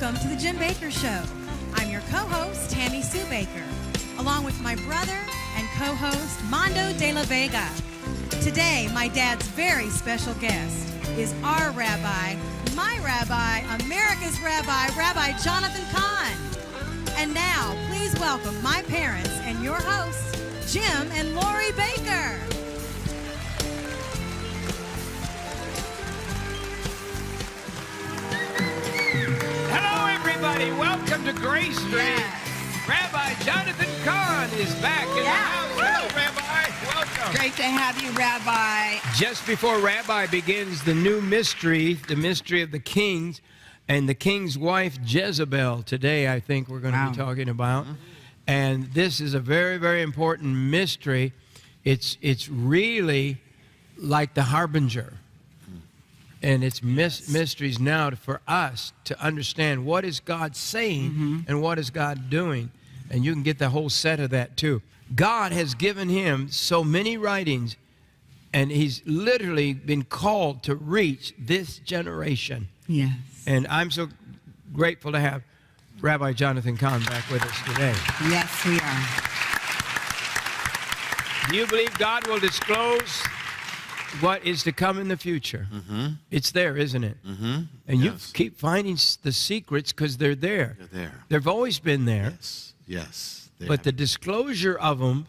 Welcome to the Jim Bakker Show. I'm your co-host, Tammy Sue Bakker, along with my brother and co-host, Mondo de la Vega. Today, my dad's very special guest is our rabbi, my rabbi, America's rabbi, Rabbi Jonathan Cahn. And now, please welcome my parents and your hosts, Jim and Lori Bakker. Hello, everybody. Welcome to Grace Street. Yes. Rabbi Jonathan Cahn is back in the house. Hello, Rabbi. Welcome. Great to have you, Rabbi. Just before Rabbi begins the new mystery, the mystery of the kings and the king's wife, Jezebel, today I think we're going to be talking about. And this is a very, very important mystery. It's really like the harbinger. And it's mysteries now for us to understand what is God saying and what is God doing. And you can get the whole set of that too. God has given him so many writings, and he's literally been called to reach this generation. Yes. And I'm so grateful to have Rabbi Jonathan Cahn back with us today. Yes, we are. Do you believe God will disclose what is to come in the future? It's there, isn't it? And you keep finding the secrets because they're there. They're there. They've always been there. Yes. But the disclosure of them,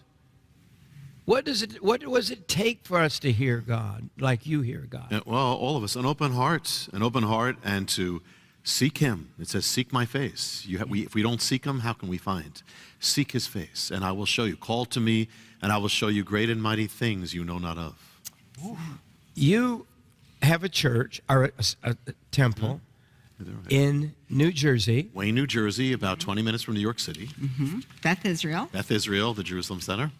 what does it take for us to hear God like you hear God? Well, all of us, an open heart, and to seek him. It says, seek my face. If we don't seek him, how can we find? Seek his face, and I will show you. Call to me, and I will show you great and mighty things you know not of. You have a church, or a temple, in New Jersey. Wayne, New Jersey, about 20 minutes from New York City. Beth Israel. Beth Israel, the Jerusalem Center.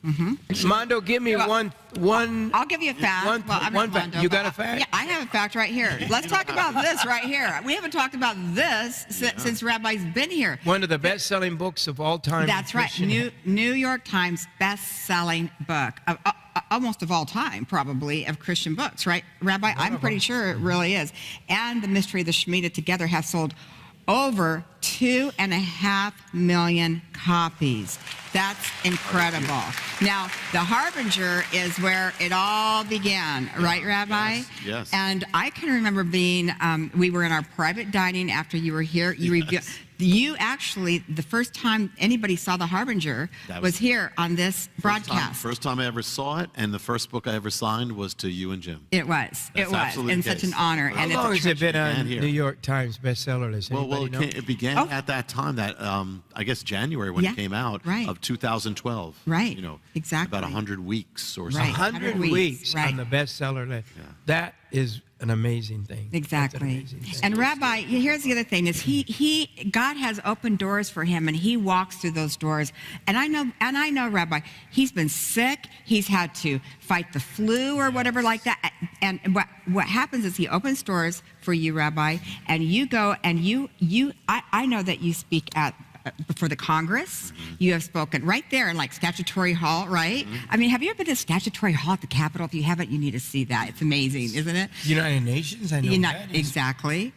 Mondo, give me one. I'll give you a fact. One fact. You got a fact? Yeah, I have a fact right here. Let's talk about this right here. We haven't talked about this since Rabbi's been here. One of the best-selling books of all time. That's right. New York Times best-selling book. Almost of all time, probably, of Christian books, right, Rabbi? I'm pretty sure it really is. And The Mystery of the Shemitah together have sold over 2.5 million copies. That's incredible. Now, The Harbinger is where it all began, right, Rabbi? Yes. And I can remember being, we were in our private dining after you were here. You actually, the first time anybody saw The Harbinger was here on this broadcast. First time I ever saw it, and the first book I ever signed was to you and Jim. It was. It was. And such an honor. How long has it been on New York Times bestseller list? Well, it began at that time, that I guess January when it came out of 2012. Right. You know, exactly. About 100 weeks or something. 100 weeks on the bestseller list. Yeah. That is an amazing thing. Exactly. Amazing thing. And Rabbi, here's the other thing: is God has opened doors for him, and he walks through those doors. And I know, Rabbi, he's been sick. He's had to fight the flu or whatever like that. And what happens is he opens doors for you, Rabbi, and you go and I know that you speak at before the Congress. You have spoken right there in like Statutory Hall, right? I mean, have you ever been to Statutory Hall at the Capitol? If you haven't, you need to see that. It's amazing, isn't it? United Nations, I know that. Exactly.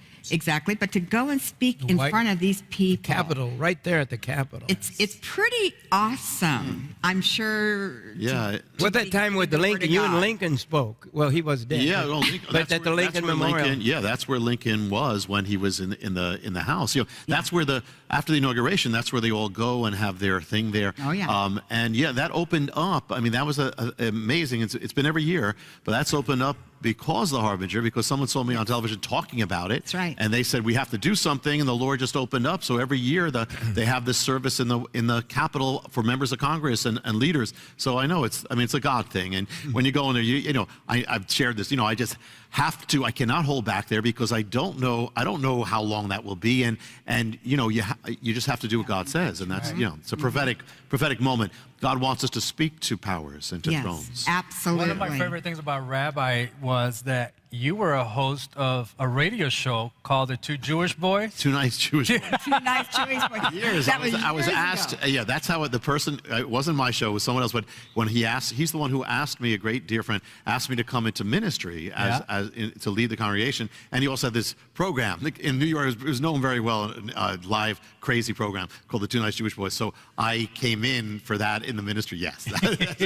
But to go and speak in front of these people. Capitol, right there at the Capitol. It's pretty awesome. I'm sure. Yeah. What that time with the Lincoln, you and Lincoln spoke. Well, he was dead. Yeah, well, Lincoln, but at the Lincoln Memorial. That's where Lincoln was when he was in the House. You know, that's where after the inauguration, that's where they all go and have their thing there. Oh yeah. And yeah, that opened up. I mean, that was amazing. It's been every year, but that's opened up because of the Harbinger, because someone saw me on television talking about it. That's right. And they said we have to do something, and the Lord just opened up. So every year they have this service in the Capitol for members of Congress and leaders. So I know it's a God thing. And when you go in there, you know, I've shared this. You know, I just have to. I cannot hold back there because I don't know how long that will be. And you know, you just have to do what God says, and that's you know, it's a prophetic moment. God wants us to speak to powers and to thrones. Absolutely. One of my favorite things about Rabbi was that you were a host of a radio show called The Two Jewish Boys. Two Nice Jewish Boys. Two Nice Jewish Boys. Years. I was asked. Yeah, that's how the person. It wasn't my show. It was someone else. But when he's the one who asked me. A great dear friend asked me to come into ministry to lead the congregation. And he also had this program in New York. It was known very well, a live crazy program called The Two Nice Jewish Boys. So I came in for that in the ministry. Yes,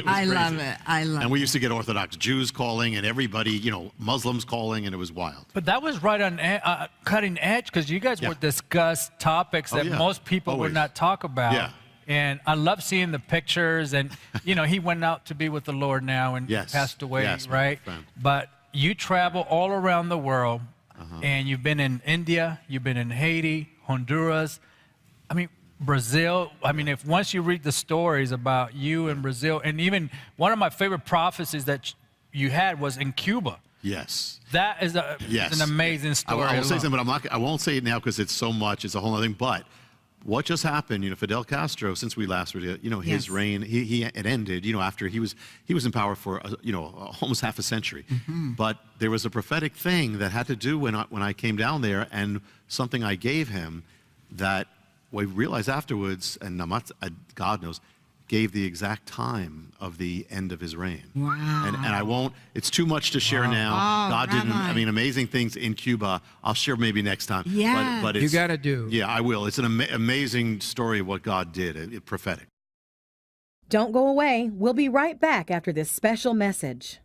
I love it. I love it. And we used to get Orthodox Jews calling and everybody, Muslims calling, and it was wild. But that was right on cutting edge, because you guys would discuss topics that most people would not talk about. Yeah. And I love seeing the pictures. And, he went out to be with the Lord now and passed away, right? But you travel all around the world, and you've been in India, you've been in Haiti, Honduras, Brazil. If once you read the stories about you in Brazil, and even one of my favorite prophecies that you had was in Cuba. Yes. That is an amazing story. I will say something, but I won't say it now because it's so much. It's a whole other thing. But what just happened, Fidel Castro, since we last were together, his reign, it ended, after he was in power for, almost half a century. But there was a prophetic thing that had to do when I came down there, and something I gave him that we realized afterwards, and God knows, gave the exact time of the end of his reign. Wow. And I won't, it's too much to share now. God didn't, amazing things in Cuba. I'll share maybe next time. Yeah. But You got to do. Yeah, I will. It's an amazing story of what God did, prophetic. Don't go away. We'll be right back after this special message.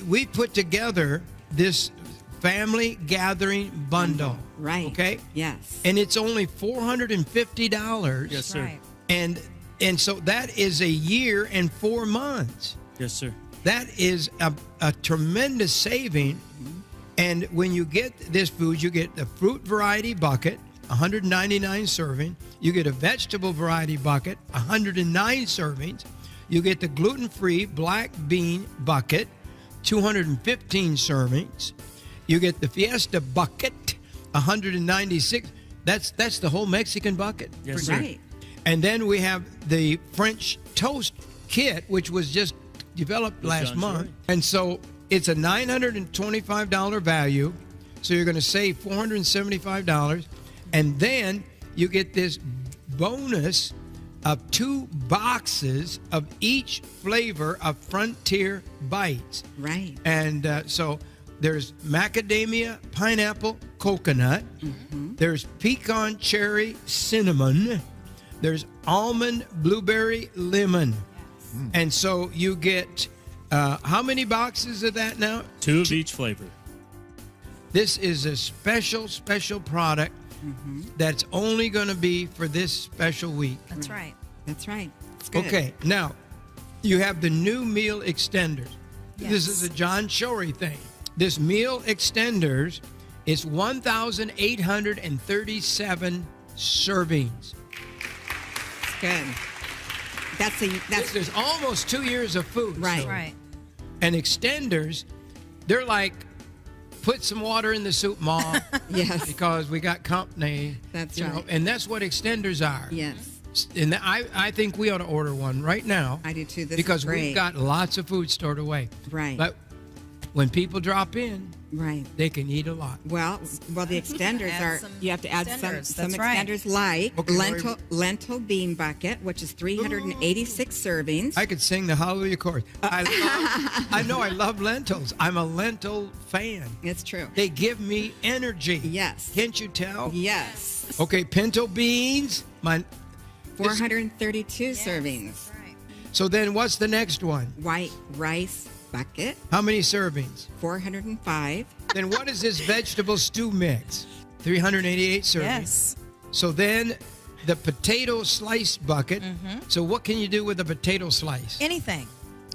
We put together this family gathering bundle. Right. Okay? Yes. And it's only $450. Yes, sir. Right. And so that is a year and 4 months. Yes, sir. That is a tremendous saving. And when you get this food, you get the fruit variety bucket, 199 serving. You get a vegetable variety bucket, 109 servings. You get the gluten-free black bean bucket, 215 servings. You get the Fiesta bucket, 196. That's the whole Mexican bucket. Yes, sir. Right. And then we have the French toast kit, which was just developed last month. Right. And so it's a $925 value. So you're going to save $475. And then you get this bonus of 2 boxes of each flavor of Frontier Bites. Right. And so there's macadamia, pineapple, coconut. There's pecan, cherry, cinnamon. There's almond, blueberry, lemon. And so you get, how many boxes of that now? 2 of each flavor. This is a special product that's only going to be for this special week. That's right. That's right. It's good. Okay, now you have the new meal extenders. This is a John Shorey thing. This meal extenders is 1,837 servings. Good. There's almost 2 years of food. Right. So. Right. And extenders, they're like, put some water in the soup, Mom. Yes. Because we got company. That's you right. know, and that's what extenders are. Yes. And I think we ought to order one right now. I do too. This because is great. we've got lots of food stored away. Right. But when people drop in, right, they can eat a lot. Well, the extenders are. You have to add some extenders like lentil bean bucket, which is 386 servings. I could sing the Hallelujah chorus. I know I love lentils. I'm a lentil fan. It's true. They give me energy. Yes. Can't you tell? Yes. Okay, pinto beans. 432 servings. Right. So then what's the next one? White rice bucket. How many servings? 405. Then what is this vegetable stew mix? 388 servings. Yes. So then the potato slice bucket. So what can you do with a potato slice? Anything.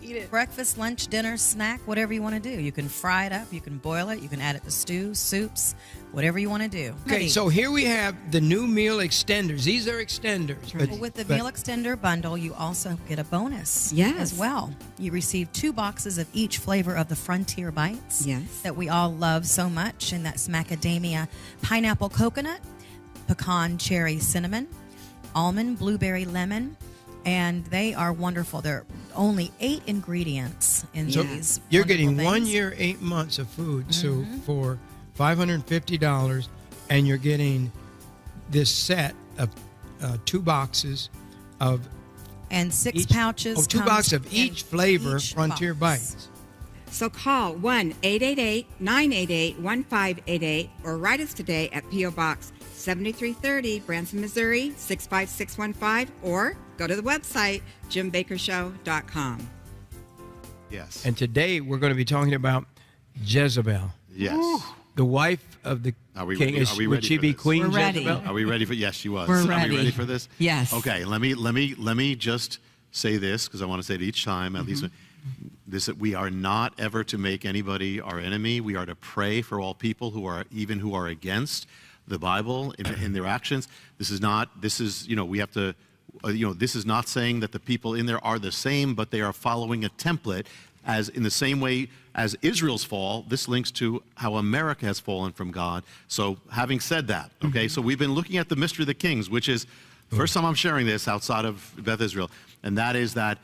Eat it. Breakfast, lunch, dinner, snack, whatever you want to do. You can fry it up. You can boil it. You can add it to stews, soups, whatever you want to do. Okay, so here we have the new meal extenders. These are extenders. But, Well, with the meal extender bundle, you also get a bonus Yes. as well. You receive 2 boxes of each flavor of the Frontier Bites Yes. that we all love so much, and that's macadamia, pineapple, coconut, pecan, cherry, cinnamon, almond, blueberry, lemon, and they are wonderful. There are only 8 ingredients in these. You're getting 1 things. year, 8 months of food. So for $550, and you're getting this set of 2 boxes of and 6 pouches. Oh, 2 boxes of each flavor Frontier Bites. So call 1-888-988-1588 or write us today at P.O. Box 7330, Branson, Missouri 65615, or go to the website jimbakkershow.com. Yes. And today we're going to be talking about Jezebel. Yes. Ooh. The wife of the king. Would she be Queen We're ready. Jezebel? Are we ready for? Yes, she was. We're Are ready. we ready for this? Yes. Okay. Let me just say this, because I want to say it each time. At least this: we are not ever to make anybody our enemy. We are to pray for all people who are against the Bible in their actions. This is not. This is, we have to. This is not saying that the people in there are the same, but they are following a template. As in the same way as Israel's fall, this links to how America has fallen from God. So having said that, okay, so we've been looking at the mystery of the kings, which is the first time I'm sharing this outside of Beth Israel, and that is that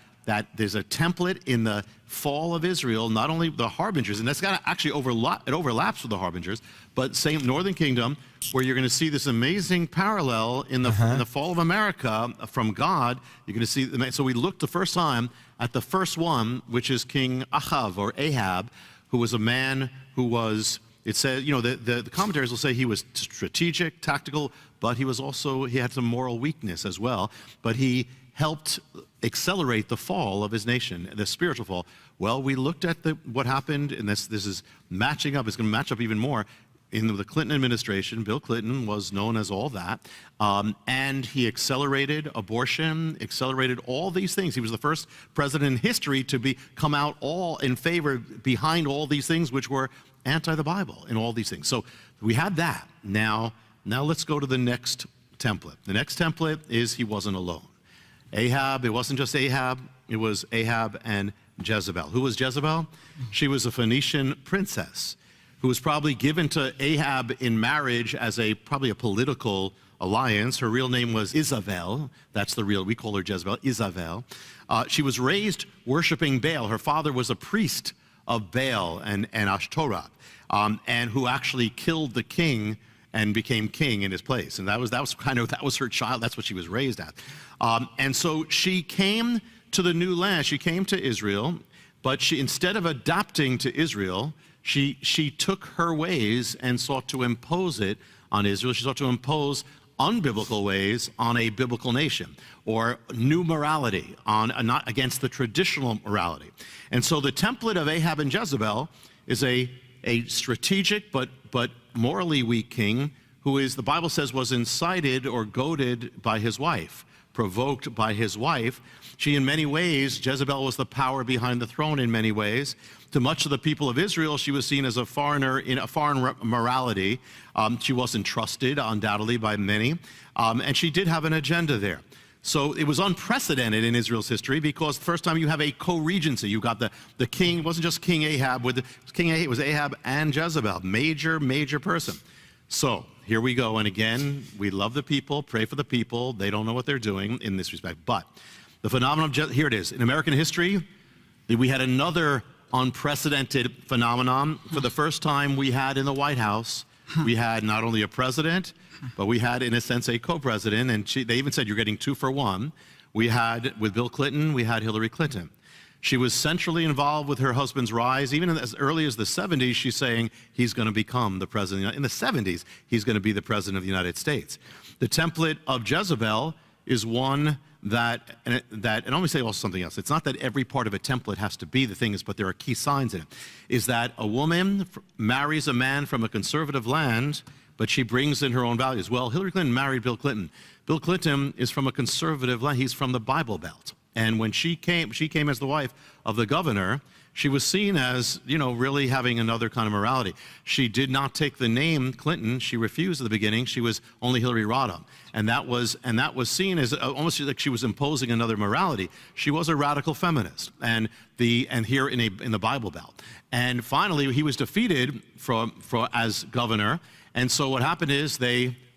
there's a template in the fall of Israel, not only the harbingers, and that's got to actually overlaps with the harbingers, but same Northern Kingdom, where you're going to see this amazing parallel in the fall of America from God. You're going to see. So we looked the first time at the first one, which is King Achav or Ahab, who was a man who was. It says, the commentaries will say he was strategic, tactical, but he had some moral weakness as well. But he helped accelerate the fall of his nation, the spiritual fall. Well, we looked at what happened, and this is matching up. It's going to match up even more. In the Clinton administration, Bill Clinton was known as all that, and he accelerated abortion, accelerated all these things. He was the first president in history to come out all in favor, behind all these things, which were anti the Bible and all these things. So we had that. Now let's go to the next template. The next template is he wasn't alone. Ahab, it wasn't just Ahab, it was Ahab and Jezebel. Who was Jezebel? She was a Phoenician princess who was probably given to Ahab in marriage as probably a political alliance. Her real name was Isabel. That's we call her Jezebel, Isabel. She was raised worshiping Baal. Her father was a priest of Baal and Ashtoreth, and who actually killed the king and became king in his place. And that was her child. That's what she was raised at. And so she came to the new land. She came to Israel, but instead of adapting to Israel, she took her ways and sought to impose it on Israel. She sought to impose unbiblical ways on a biblical nation, or new morality, not against the traditional morality. And so the template of Ahab and Jezebel is a strategic but morally weak king who the Bible says was incited or goaded by his wife, provoked by his wife. She, in many ways, Jezebel was the power behind the throne in many ways. To much of the people of Israel, she was seen as a foreigner in a foreign morality. She wasn't trusted, undoubtedly, by many. And she did have an agenda there. So it was unprecedented in Israel's history, because the first time you have a co-regency, you got the king. It wasn't just King Ahab. It was Ahab and Jezebel, major person. So here we go. And again, we love the people, pray for the people. They don't know what they're doing in this respect. But the phenomenon here it is. In American history, we had another unprecedented phenomenon. For the first time we had in the White House, we had not only a president, but we had, in a sense, a co-president. And they even said, you're getting 2 for 1. We had, with Bill Clinton, we had Hillary Clinton. She was centrally involved with her husband's rise. Even as early as the 70s, she's saying he's going to become the president. In the 70s, he's going to be the president of the United States. The template of Jezebel is one and let me say also something else. It's not that every part of a template has to be the thing, but there are key signs in it. Is that a woman marries a man from a conservative land, but she brings in her own values. Well, Hillary Clinton married Bill Clinton. Bill Clinton is from a conservative land. He's from the Bible Belt. And when she came as the wife of the governor, she was seen as, really having another kind of morality. She did not take the name Clinton. She refused at the beginning. She was only Hillary Rodham. And that was seen as almost like she was imposing another morality. She was a radical feminist, and here in the Bible Belt. And finally, he was defeated as governor. And so what happened is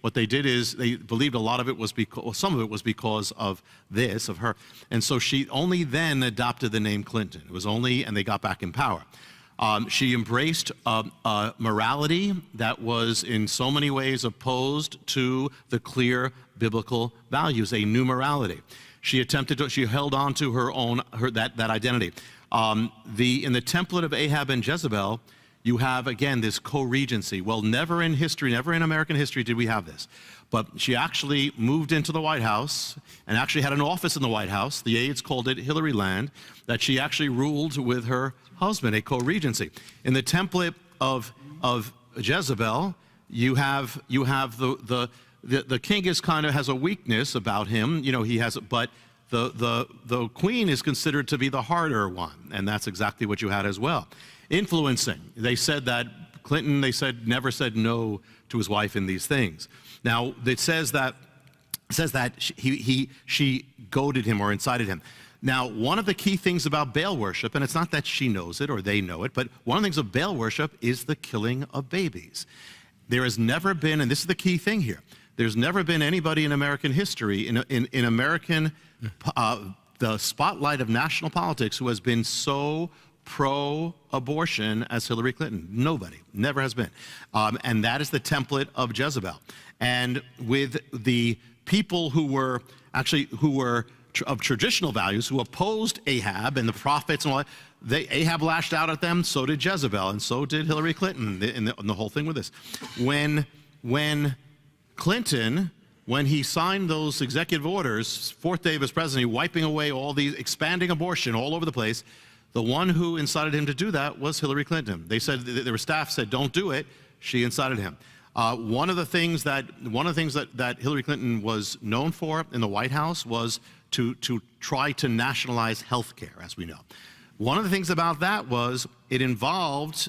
what they did is they believed a lot of it was because, well, some of it was because of this, of her. And so she only then adopted the name Clinton. It was only, and they got back in power. She embraced a morality that was in so many ways opposed to the clear biblical values, a new morality. She held on to that identity. In the template of Ahab and Jezebel, you have, again, this co-regency. Well, never in history, never in American history did we have this. But she actually moved into the White House and actually had an office in the White House. The aides called it Hillary Land, that she actually ruled with her husband, a co-regency. In the template of Jezebel, you have the king has a weakness about him. You know, he has, but the queen is considered to be the harder one, and that's exactly what you had as well. Influencing. They said that Clinton, never said no to his wife in these things. Now, it says that she goaded him or incited him. Now, one of the key things about Baal worship, and it's not that she knows it or they know it, but one of the things of Baal worship is the killing of babies. There has never been, and this is the key thing here, there's never been anybody in American history, in American, the spotlight of national politics, who has been so pro-abortion as Hillary Clinton. Nobody, never has been. And that is the template of Jezebel. And with the people who were of traditional values, who opposed Ahab and the prophets and all that, Ahab lashed out at them, so did Jezebel, and so did Hillary Clinton in the whole thing with this. When Clinton, when he signed those executive orders, fourth day of his presidency, wiping away all these, expanding abortion all over the place, the one who incited him to do that was Hillary Clinton. They said, their staff said, don't do it. She incited him. One of the things that Hillary Clinton was known for in the White House was to try to nationalize health care, as we know. One of the things about that was it involved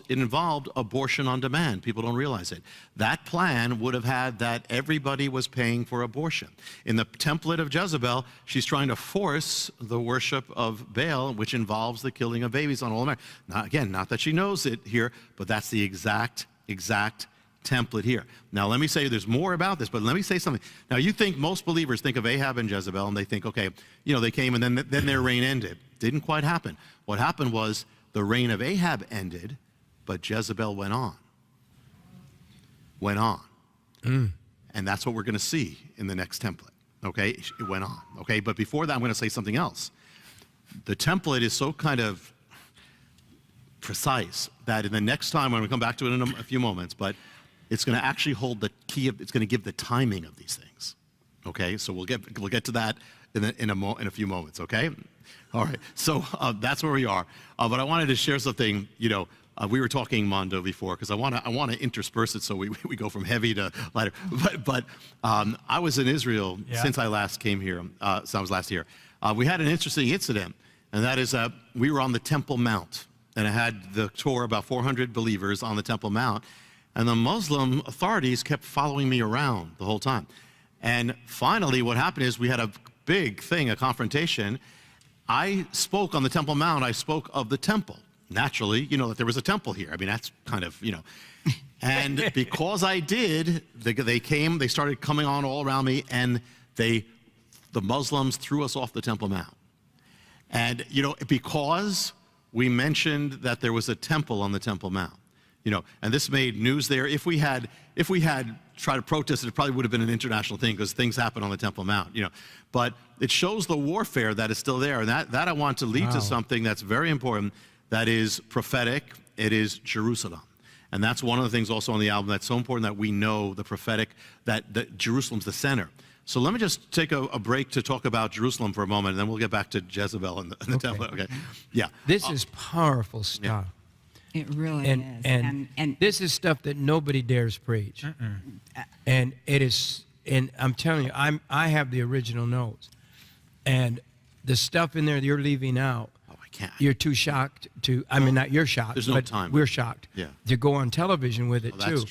abortion on demand. People don't realize it. That plan would have had that everybody was paying for abortion. In the template of Jezebel, she's trying to force the worship of Baal, which involves the killing of babies on all America. Not that she knows it here, but that's the exact template here. Now, let me say there's more about this, but let me say something. Now, you think most believers think of Ahab and Jezebel, and they think, okay, you know, they came and then their reign ended. Didn't quite happen. What happened was the reign of Ahab ended, but Jezebel went on. And that's what we're going to see in the next template. Okay, it went on. Okay, but before that, I'm going to say something else. The template is so kind of precise that in the next time, when we come back to it in a few moments, but it's going to actually hold the key of, it's going to give the timing of these things. Okay, so we'll get to that in a few moments. Okay, all right. So that's where we are. But I wanted to share something. You know, we were talking Mondo before because I want to intersperse it so we go from heavy to lighter. But I was in Israel since I last came here. So I was last year. We had an interesting incident, and that is that we were on the Temple Mount, and I had the tour about 400 believers on the Temple Mount. And the Muslim authorities kept following me around the whole time. And finally, what happened is we had a big thing, a confrontation. I spoke on the Temple Mount. I spoke of the temple. Naturally, you know, that there was a temple here. I mean, that's kind of, you know. And because I did, they started coming on all around me, and the Muslims threw us off the Temple Mount. And, you know, because we mentioned that there was a temple on the Temple Mount. You know, and this made news there. If we had tried to protest it, probably would have been an international thing because things happen on the Temple Mount, you know. But it shows the warfare that is still there. And that I want to lead to something that's very important, that is prophetic. It is Jerusalem. And that's one of the things also on the album that's so important, that we know the prophetic, that Jerusalem's the center. So let me just take a break to talk about Jerusalem for a moment, and then we'll get back to Jezebel and the temple. Okay. Yeah. This is powerful stuff. Yeah. It really is. And this is stuff that nobody dares preach. And it is, and I'm telling you, I have the original notes. And the stuff in there that you're leaving out, I can't. You're too shocked to, I mean, not you're shocked, There's no but time. we're shocked to go on television with it too.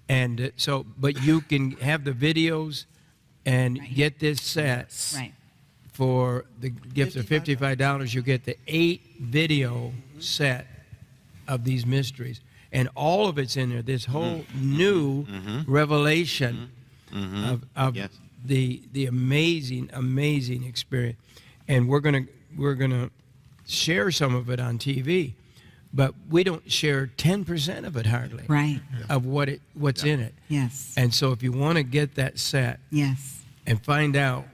And so, but you can have the videos and get this set for the gift of $55. You get the 8-video set of these mysteries, and all of it's in there. This whole new revelation of the amazing experience. And we're gonna share some of it on TV, but we don't share 10% of it hardly. Right. Of what's in it. Yes. And so if you want to get that set, yes, and find out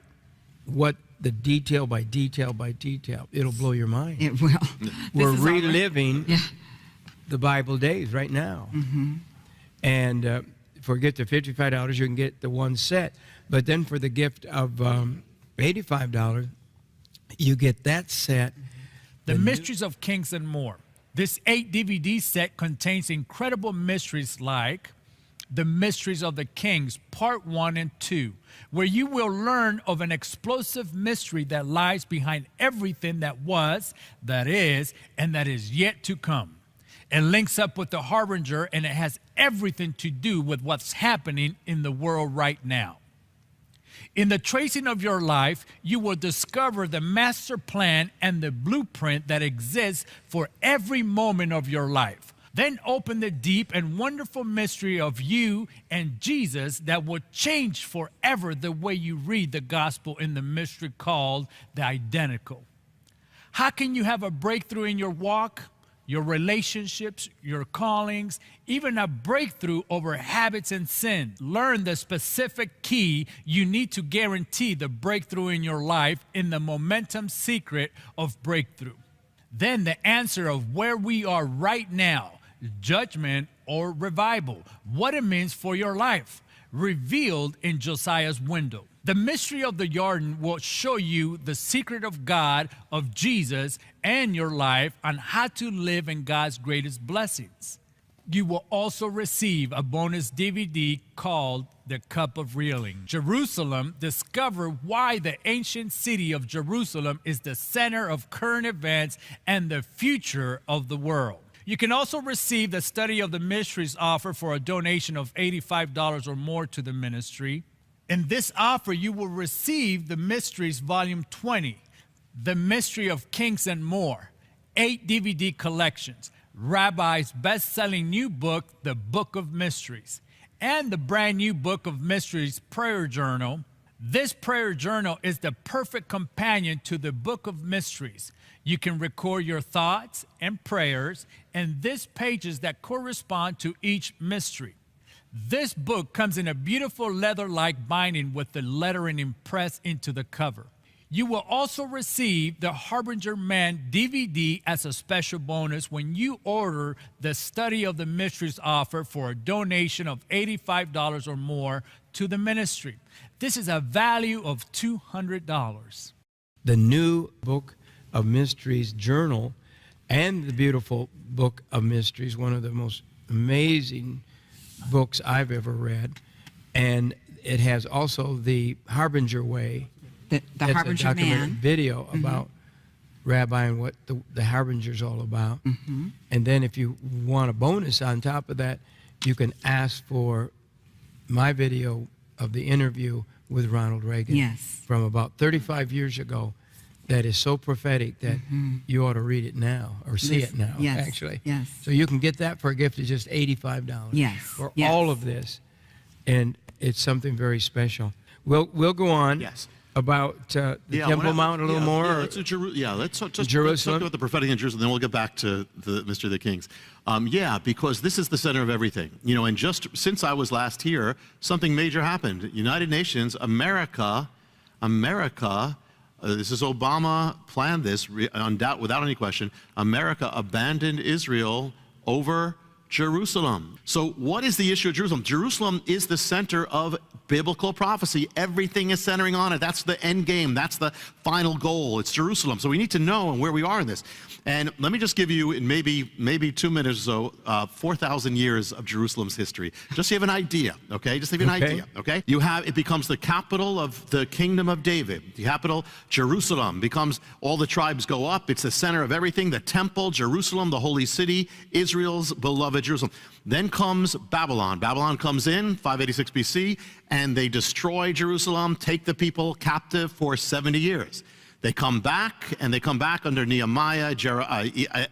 what the detail by detail, it'll blow your mind. It will. We're reliving the Bible days right now. And forget the $55, you can get the one set. But then for the gift of $85, you get that set. The Mysteries of Kings and More. This 8-DVD set contains incredible mysteries like The Mysteries of the Kings, Part 1 and 2, where you will learn of an explosive mystery that lies behind everything that was, that is, and that is yet to come. It links up with the Harbinger, and it has everything to do with what's happening in the world right now. In the tracing of your life, you will discover the master plan and the blueprint that exists for every moment of your life. Then open the deep and wonderful mystery of you and Jesus that will change forever the way you read the gospel in the mystery called the identical. How can you have a breakthrough in your walk, your relationships, your callings, even a breakthrough over habits and sin? Learn the specific key you need to guarantee the breakthrough in your life in the momentum secret of breakthrough. Then the answer of where we are right now, judgment or revival, what it means for your life, revealed in Josiah's window. The mystery of the Jordan will show you the secret of God, of Jesus, and your life on how to live in God's greatest blessings. You will also receive a bonus DVD called The Cup of Reeling. Jerusalem, discover why the ancient city of Jerusalem is the center of current events and the future of the world. You can also receive the Study of the Mysteries offer for a donation of $85 or more to the ministry. In this offer, you will receive the Mysteries Volume 20, The Mystery of Kings and More, 8 DVD collections, Rabbi's best-selling new book, The Book of Mysteries, and the brand new Book of Mysteries Prayer Journal. This prayer journal is the perfect companion to the Book of Mysteries. You can record your thoughts and prayers in these pages that correspond to each mystery. This book comes in a beautiful leather-like binding with the lettering impressed into the cover. You will also receive the Harbinger Man DVD as a special bonus when you order the Study of the Mysteries offer for a donation of $85 or more to the ministry. This is a value of $200. The new Book of Mysteries journal and the beautiful Book of Mysteries, one of the most amazing books I've ever read. And it has also the Harbinger Way. The Harbinger a documentary Man video about Rabbi and what the Harbinger's all about. And then if you want a bonus on top of that, you can ask for my video of the interview with Ronald Reagan from about 35 years ago. That is so prophetic that you ought to read it now or see it now, actually. So you can get that for a gift of just $85 for all of this. And it's something very special. We'll go on about the Temple Mount a little more. Let's talk about the prophetic in Jerusalem, then we'll get back to the Mystery of the Kings. Because this is the center of everything. You know, and just since I was last here, something major happened. United Nations, America, this is Obama planned this, without any question. America abandoned Israel over Jerusalem. So what is the issue of Jerusalem? Jerusalem is the center of biblical prophecy. Everything is centering on it. That's the end game. That's the final goal. It's Jerusalem. So we need to know where we are in this. And let me just give you, in maybe 2 minutes or so, 4,000 years of Jerusalem's history. Just so you have an idea, okay? Just to give you an idea, okay? It becomes the capital of the kingdom of David. The capital, Jerusalem, becomes, all the tribes go up. It's the center of everything. The temple, Jerusalem, the holy city, Israel's beloved Jerusalem. Then comes Babylon. Babylon comes in, 586 BC, and they destroy Jerusalem, take the people captive for 70 years. They come back, and they come back under Nehemiah,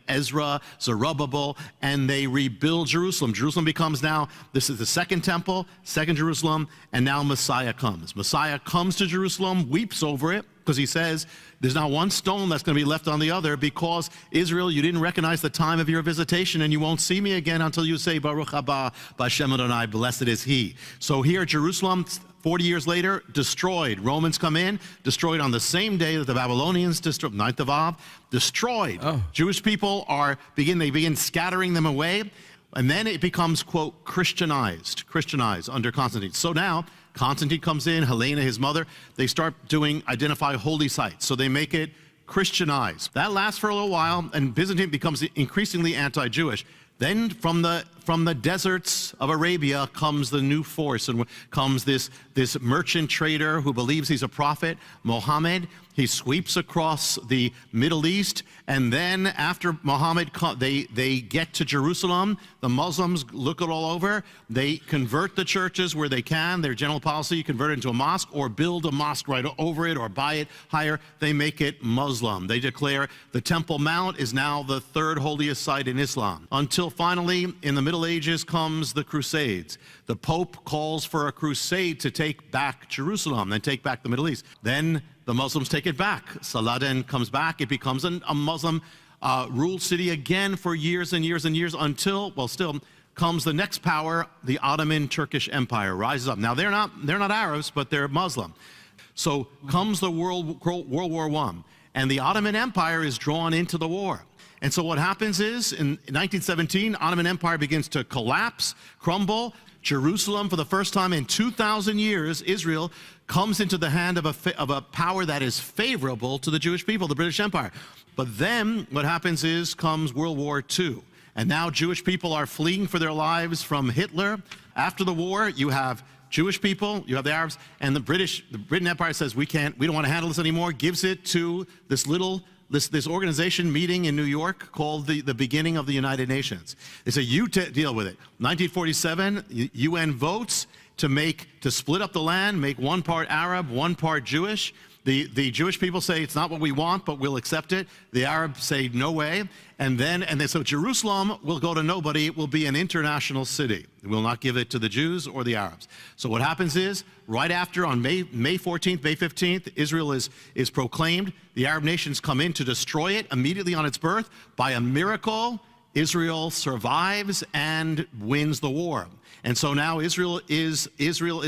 Ezra, Zerubbabel, and they rebuild Jerusalem. Jerusalem becomes now, this is the second temple, second Jerusalem, and now Messiah comes. Messiah comes to Jerusalem, weeps over it, because he says, there's not one stone that's going to be left on the other, because Israel, you didn't recognize the time of your visitation, and you won't see me again until you say, Baruch haba b'Hashem Adonai, blessed is he. So here, Jerusalem, 40 years later, destroyed. Romans come in, destroyed on the same day that the Babylonians destroyed, 9th of Av, destroyed. Oh. Jewish people begin scattering them away, and then it becomes, quote, Christianized under Constantine. So now, Constantine comes in, Helena, his mother, they start identify holy sites. So they make it Christianized. That lasts for a little while, and Byzantine becomes increasingly anti-Jewish. Then from the deserts of Arabia comes the new force, and comes this merchant trader who believes he's a prophet, Muhammad. He sweeps across the Middle East, and then after Muhammad, they get to Jerusalem. The Muslims look it all over. They convert the churches where they can. Their general policy, convert it into a mosque, or build a mosque right over it, or buy it higher. They make it Muslim. They declare the Temple Mount is now the third holiest site in Islam. Until finally, in the Middle Ages, comes the Crusades. The Pope calls for a crusade to take back Jerusalem and take back the Middle East. Then the Muslims take it back. Saladin comes back. It becomes a Muslim ruled city again for years and years and years, until, well, still comes the next power, the Ottoman Turkish Empire rises up. Now they're not Arabs, but they're Muslim. So comes the World War I, and the Ottoman Empire is drawn into the war. And so what happens is, in 1917, Ottoman Empire begins to collapse, crumble. Jerusalem, for the first time in 2,000 years, Israel comes into the hand of a power that is favorable to the Jewish people, the British Empire. But then what happens is comes World War II. And now Jewish people are fleeing for their lives from Hitler. After the war, you have Jewish people, you have the Arabs, and the Britain Empire says, we don't want to handle this anymore, gives it to this organization meeting in New York called the beginning of the United Nations. They say, you deal with it. 1947, UN votes to split up the land, make one part Arab, one part Jewish. The Jewish people say it's not what we want, but we'll accept it. The Arabs say no way. So Jerusalem will go to nobody. It will be an international city. We'll not give it to the Jews or the Arabs. So what happens is, right after, on May 14th, May 15th, Israel is proclaimed. The Arab nations come in to destroy it immediately on its birth. By a miracle, Israel survives and wins the war. And so now Israel is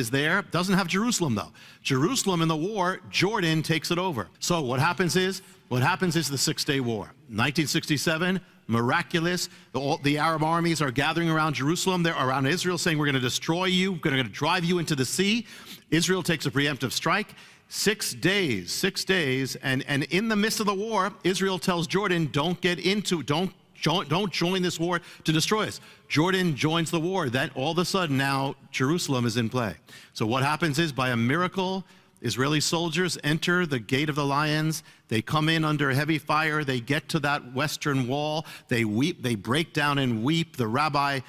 there. Doesn't have Jerusalem, though. Jerusalem in the war, Jordan takes it over. So what happens is the Six-Day War. 1967, miraculous. The Arab armies are gathering around Jerusalem. They're around Israel, saying, we're going to destroy you. We're going to drive you into the sea. Israel takes a preemptive strike. 6 days. And in the midst of the war, Israel tells Jordan, don't join this war to destroy us. Jordan joins the war. Then all of a sudden now Jerusalem is in play. So what happens is, by a miracle, Israeli soldiers enter the Gate of the Lions. They come in under heavy fire. They get to that western wall. They weep. They break down and weep. The rabbi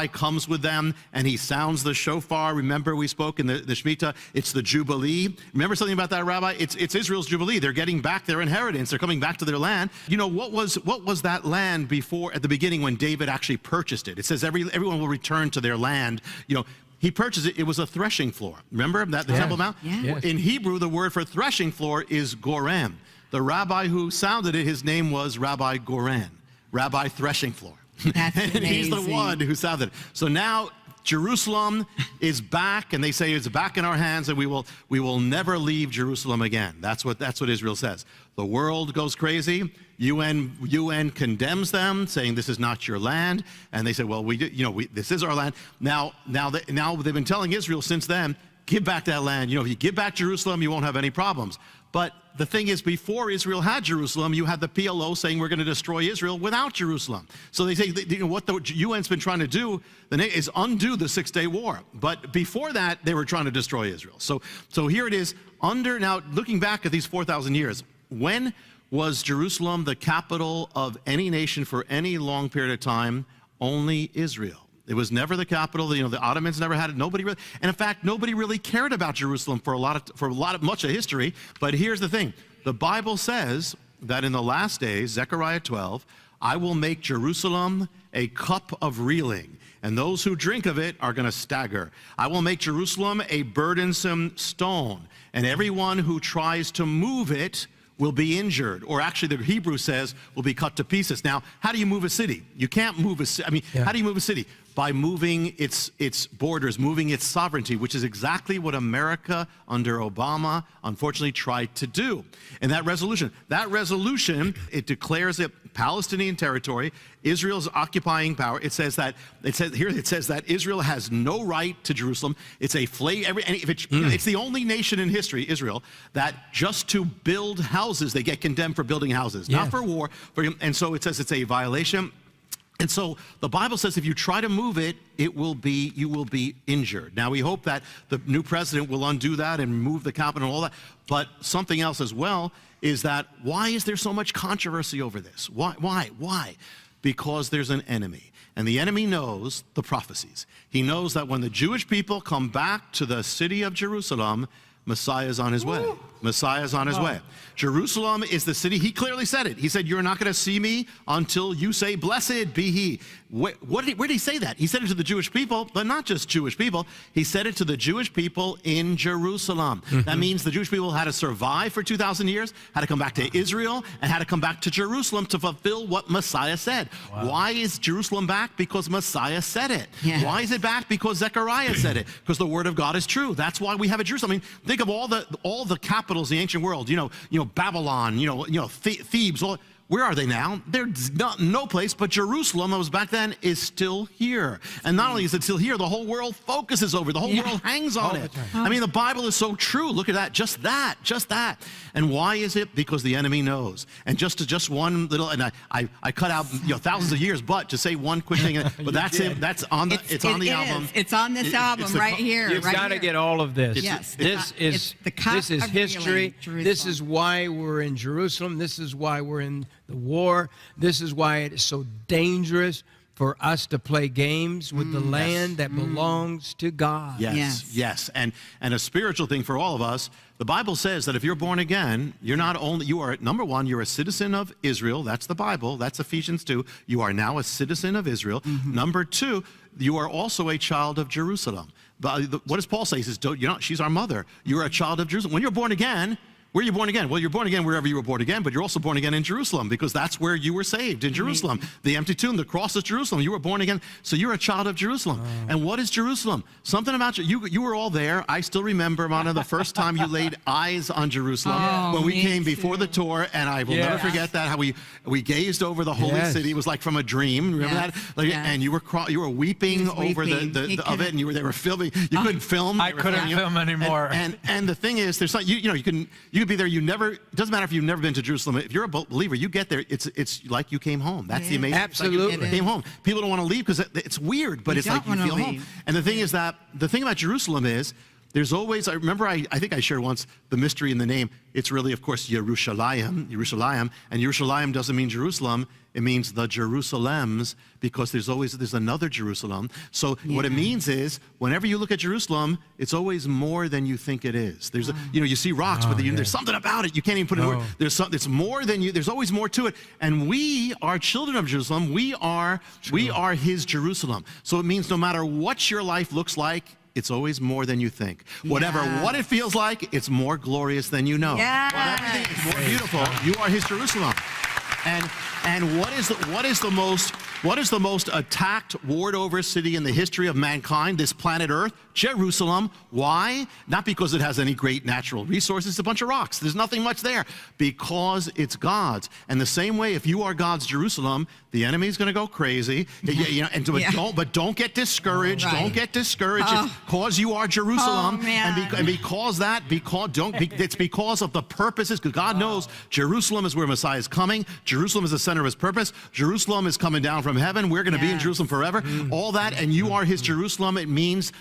comes with them, and he sounds the shofar. Remember, we spoke in the Shemitah. It's the Jubilee. Remember something about that, Rabbi? It's Israel's Jubilee. They're getting back their inheritance. They're coming back to their land. You know, what was that land before, at the beginning, when David actually purchased it? It says everyone will return to their land. You know, he purchased it. It was a threshing floor. Remember that, the Temple Mount? Yes. In Hebrew, the word for threshing floor is gorem. The rabbi who sounded it, his name was Rabbi Goren, Rabbi Threshing Floor. That's and amazing. He's the one who sounded it. So now Jerusalem is back, and they say it's back in our hands, and we will never leave Jerusalem again. That's what Israel says. The world goes crazy. UN condemns them, saying this is not your land, and they say, well, this is our land. Now they've been telling Israel since then, give back that land. You know, if you give back Jerusalem, you won't have any problems. But the thing is, before Israel had Jerusalem, you had the PLO saying we're going to destroy Israel without Jerusalem. So they say, what the UN's been trying to do is undo the Six-Day War. But before that, they were trying to destroy Israel. So here it is. Now, looking back at these 4,000 years, when was Jerusalem the capital of any nation for any long period of time? Only Israel. It was never the capital. The Ottomans never had it. Nobody really, and in fact, nobody really cared about Jerusalem for much of history. But here's the thing: the Bible says that in the last days, Zechariah 12, I will make Jerusalem a cup of reeling, and those who drink of it are going to stagger. I will make Jerusalem a burdensome stone, and everyone who tries to move it will be injured, or actually the Hebrew says will be cut to pieces. Now, how do you move a city? You can't move a city. How do you move a city? By moving its borders, moving its sovereignty, which is exactly what America under Obama unfortunately tried to do. And that resolution, it declares it Palestinian territory. Israel's occupying power. It says that Israel has no right to Jerusalem. It's a it's the only nation in history, Israel, that just to build houses, they get condemned for building houses, not for war. And so it says it's a violation. And so the Bible says if you try to move it, you will be injured. Now, we hope that the new president will undo that and move the capital and all that. But something else as well is that why is there so much controversy over this? Why? Because there's an enemy. And the enemy knows the prophecies. He knows that when the Jewish people come back to the city of Jerusalem, Messiah is on his way. Messiah is on his way. Jerusalem is the city. He clearly said it. He said, you're not going to see me until you say, blessed be he. Where did he say that? He said it to the Jewish people, but not just Jewish people. He said it to the Jewish people in Jerusalem. That means the Jewish people had to survive for 2,000 years, had to come back to Israel, and had to come back to Jerusalem to fulfill what Messiah said. Why is Jerusalem back? Because Messiah said it. Why is it back? Because Zechariah said it. Because the word of God is true. That's why we have a Jerusalem. I mean, think of all the capitals in the ancient world, Babylon, Thebes, where are they now? There's no place but Jerusalem that was back then is still here. And not only is it still here, the whole world focuses over it. The whole world hangs on it. I mean, the Bible is so true. Look at that, just that. And why is it? Because the enemy knows. And just one little, and I cut out thousands of years, but to say one quick thing, but that's it. That's on the album. It's on this album right here. You've got to get all of this. Yes. This is history. This is why we're in Jerusalem. This is why we're in the war. This is why it is so dangerous for us to play games with the land that belongs to God. Yes. And a spiritual thing for all of us. The Bible says that if you're born again, you are, number one, you're a citizen of Israel. That's the Bible. That's Ephesians 2. You are now a citizen of Israel. Number two, you are also a child of Jerusalem. But what does Paul say? He says, she's our mother. You're a child of Jerusalem. When you're born again, where are you born again? Well, you're born again wherever you were born again, but you're also born again in Jerusalem because that's where you were saved, in Jerusalem. The empty tomb, the cross is Jerusalem. You were born again, so you're a child of Jerusalem. And what is Jerusalem? Something about you were all there. I still remember, Mana, the first time you laid eyes on Jerusalem when we came before the tour, and I will never forget that, how we gazed over the holy city. It was like from a dream. Remember that? And you were weeping over the of it, and they were filming. You couldn't film. I couldn't film anymore. And the thing is, there's something, you could be there. It doesn't matter if you've never been to Jerusalem. If you're a believer, you get there. It's like you came home. That's the amazing. Absolutely, like you came home. People don't want to leave because it's weird, but it's like you feel home. And the thing is that the thing about Jerusalem is there's always. I remember I think I shared once the mystery in the name. It's really, of course, Yerushalayim, and Yerushalayim doesn't mean Jerusalem. It means the Jerusalems, because there's another Jerusalem. So what it means is, whenever you look at Jerusalem, it's always more than you think it is. There's, you see rocks, but there's something about it you can't even put it in word. It's more than you. There's always more to it. And we are children of Jerusalem. We are His Jerusalem. So it means no matter what your life looks like, it's always more than you think. Whatever what it feels like, it's more glorious than you know. Everything is more beautiful. You are His Jerusalem. And what is the most attacked, warred over city in the history of mankind, this planet Earth? Jerusalem. Why? Not because it has any great natural resources. It's a bunch of rocks. There's nothing much there. Because it's God's. And the same way, if you are God's Jerusalem, the enemy's going to go crazy. But don't get discouraged. Don't get discouraged. It's because you are Jerusalem. And it's because of the purposes. Because God knows Jerusalem is where Messiah is coming. Jerusalem is the center of His purpose. Jerusalem is coming down from from heaven. We're going to be in Jerusalem forever. All that, and you are his Jerusalem. It means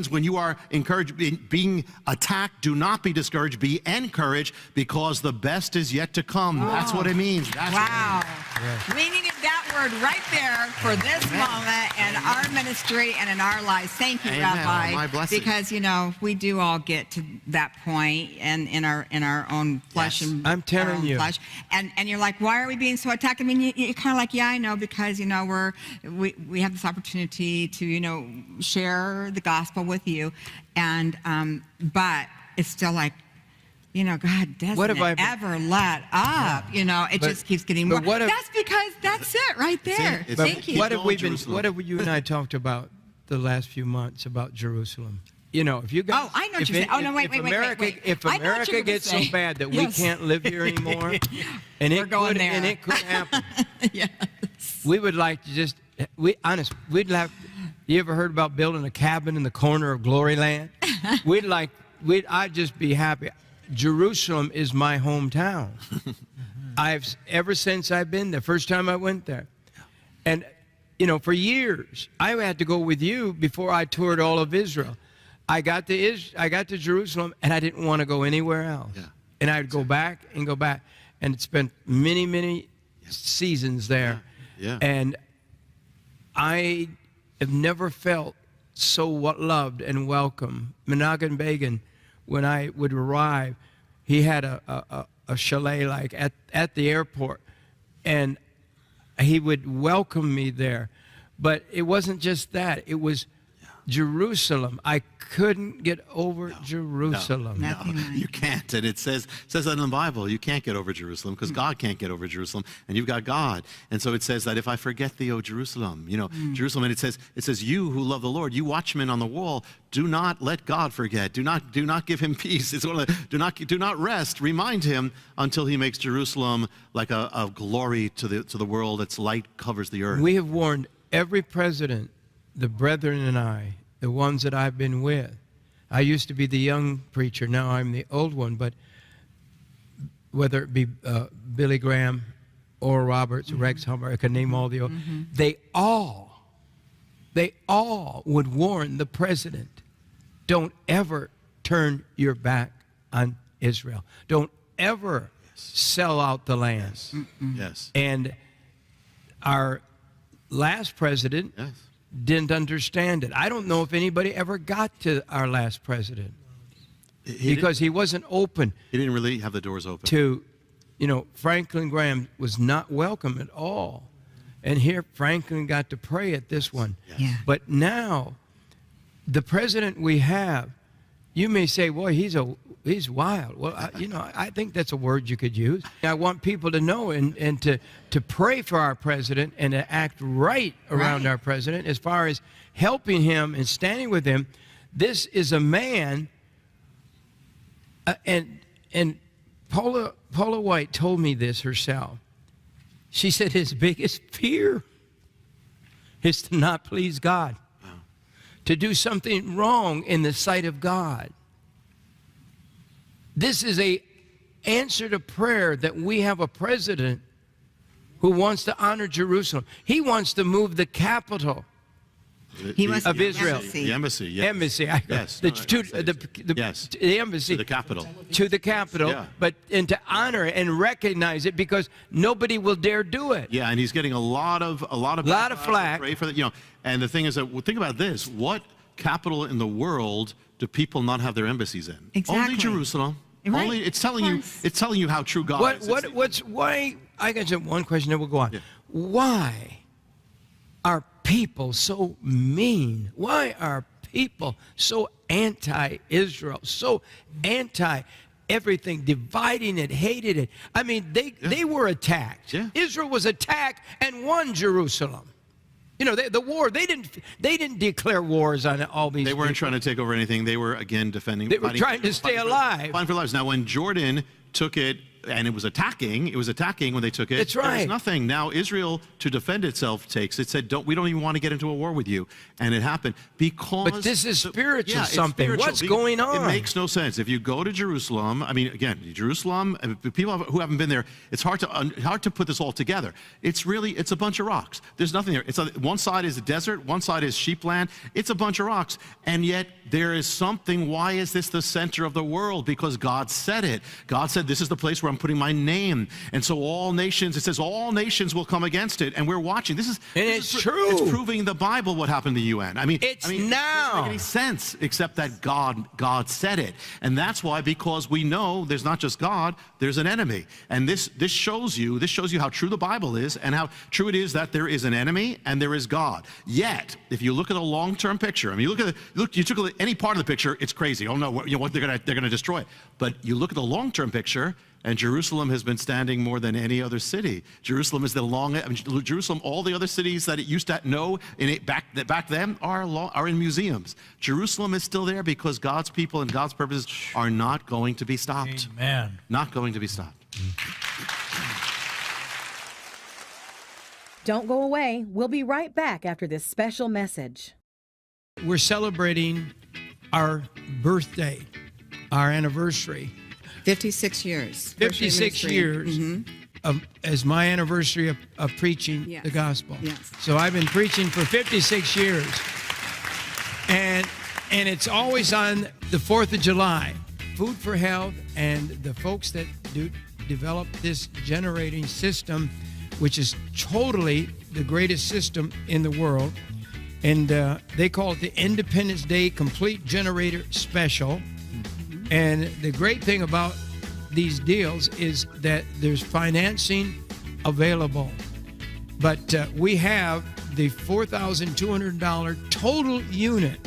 when you are encouraged, being attacked, do not be discouraged. Be encouraged, because the best is yet to come. That's what it means. Wow. We needed that word right there for this moment in our ministry and in our lives. Thank you, Rabbi. My blessing. Because, you know, we do all get to that point in our own flesh and I'm telling you. flesh. And you're like, why are we being so attacked? I mean, you're kind of like, yeah, I know, because, you know, we have this opportunity to, you know, share the gospel with you. And, but it's still like, you know, God doesn't ever let up. You know, it just keeps getting more. That's because that's it right there. Thank you. What have you and I talked about the last few months about Jerusalem? You know, if you guys, I know what you're saying. Oh, no, wait. If America gets so bad that we can't live here anymore, and it could happen. Yes. We would like to just, we'd you ever heard about building a cabin in the corner of Glory Land? I'd just be happy. Jerusalem is my hometown. Ever since I've been there, first time I went there. And, you know, for years, I had to go with you before I toured all of Israel. I got to Jerusalem, and I didn't want to go anywhere else. Yeah. And I'd go back and go back, and spent many, many seasons there. Yeah. And I have never felt so loved and welcome. Menachem Begin, when I would arrive, he had a chalet like at the airport, and he would welcome me there. But it wasn't just that. It was Jerusalem. I couldn't get over Jerusalem. No, you can't. And it says that in the Bible. You can't get over Jerusalem, because God can't get over Jerusalem, and you've got God. And so it says that if I forget thee, O Jerusalem, you know, Jerusalem. And it says you who love the Lord, you watchmen on the wall, do not let God forget. Do not give him peace. It's one of the, do not rest. Remind him until he makes Jerusalem like a glory to the world. Its light covers the earth. We have warned every president, the brethren and I, the ones that I've been with. I used to be the young preacher. Now I'm the old one. But whether it be Billy Graham, Oral Roberts, Rex Humber, I can name all the old. They all would warn the president, don't ever turn your back on Israel. Don't ever sell out the land. Yes. And our last president didn't understand it. I don't know if anybody ever got to our last president, because he wasn't open. He didn't really have the doors open. You know, Franklin Graham was not welcome at all. And here Franklin got to pray at this one. Yeah. But now, the president we have, you may say, boy, he's wild. Well, I think that's a word you could use. I want people to know and to pray for our president and to act right around our president as far as helping him and standing with him. This is a man, and Paula White told me this herself. She said his biggest fear is to not please God, to do something wrong in the sight of God. This is an answer to prayer that we have a president who wants to honor Jerusalem. He wants to move the capital of Israel. The embassy. Yes. Embassy. The embassy. To the capital. To the capital, and to honor it and recognize it, because nobody will dare do it. Yeah, and he's getting a lot of flack. Pray for that, you know. And the thing is that, think about this: what capital in the world do people not have their embassies in? Exactly. Only Jerusalem. Right. Only it's telling you how true God is. Why? I got one question, then we'll go on. Yeah. Why are people so mean? Why are people so anti-Israel, so anti-everything, dividing it, hated it? I mean, they were attacked. Yeah. Israel was attacked and won Jerusalem. You know, the war, they didn't declare wars on all these They weren't people. trying to take over anything. They were, again, defending. They were trying to stay alive. Fighting for lives. Now, when Jordan took it and it was attacking. It was attacking when they took it. That's right. There was nothing. Now Israel, to defend itself, takes it. Said, we don't even want to get into a war with you, and it happened because. But this is spiritual. Yeah, something. Spiritual. What's going on? It makes no sense. If you go to Jerusalem, I mean, again, Jerusalem. People who haven't been there, it's hard to put this all together. It's a bunch of rocks. There's nothing there. One side is a desert, one side is sheep land. It's a bunch of rocks, and yet there is something. Why is this the center of the world? Because God said it. God said, this is the place where I'm putting my name. And so all nations, it says all nations will come against it. And we're watching. It's true. It's proving in the Bible what happened to the UN. It doesn't make any sense except that God said it. And that's why, because we know there's not just God, there's an enemy. And this shows you how true the Bible is and how true it is that there is an enemy and there is God. Yet, if you look at a long-term picture, I mean, you took any part of the picture, it's crazy. Oh no, what they're gonna destroy it. But you look at the long-term picture, and Jerusalem has been standing more than any other city. Jerusalem is Jerusalem, all the other cities that it used to know back then are in museums. Jerusalem is still there because God's people and God's purposes are not going to be stopped. Amen. Not going to be stopped. Don't go away. We'll be right back after this special message. We're celebrating our birthday, our anniversary. 56 years. 56 years as my anniversary of preaching the gospel. Yes. So I've been preaching for 56 years. And it's always on the 4th of July. Food for Health and the folks that develop this generating system, which is totally the greatest system in the world. And they call it the Independence Day Complete Generator Special. And the great thing about these deals is that there's financing available. But we have the $4,200 total unit.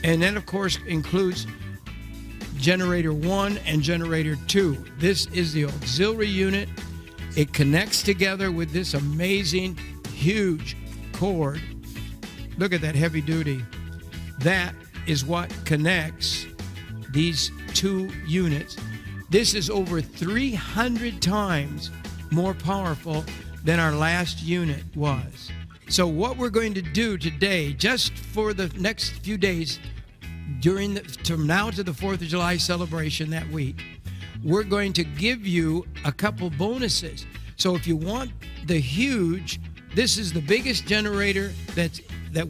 And that, of course, includes generator 1 and generator 2. This is the auxiliary unit. It connects together with this amazing, huge cord. Look at that heavy duty. That is what connects these two units. This is over 300 times more powerful than our last unit was. So what we're going to do today, just for the next few days, from now to the 4th of July celebration that week, we're going to give you a couple bonuses. So if you want the huge, this is the biggest generator that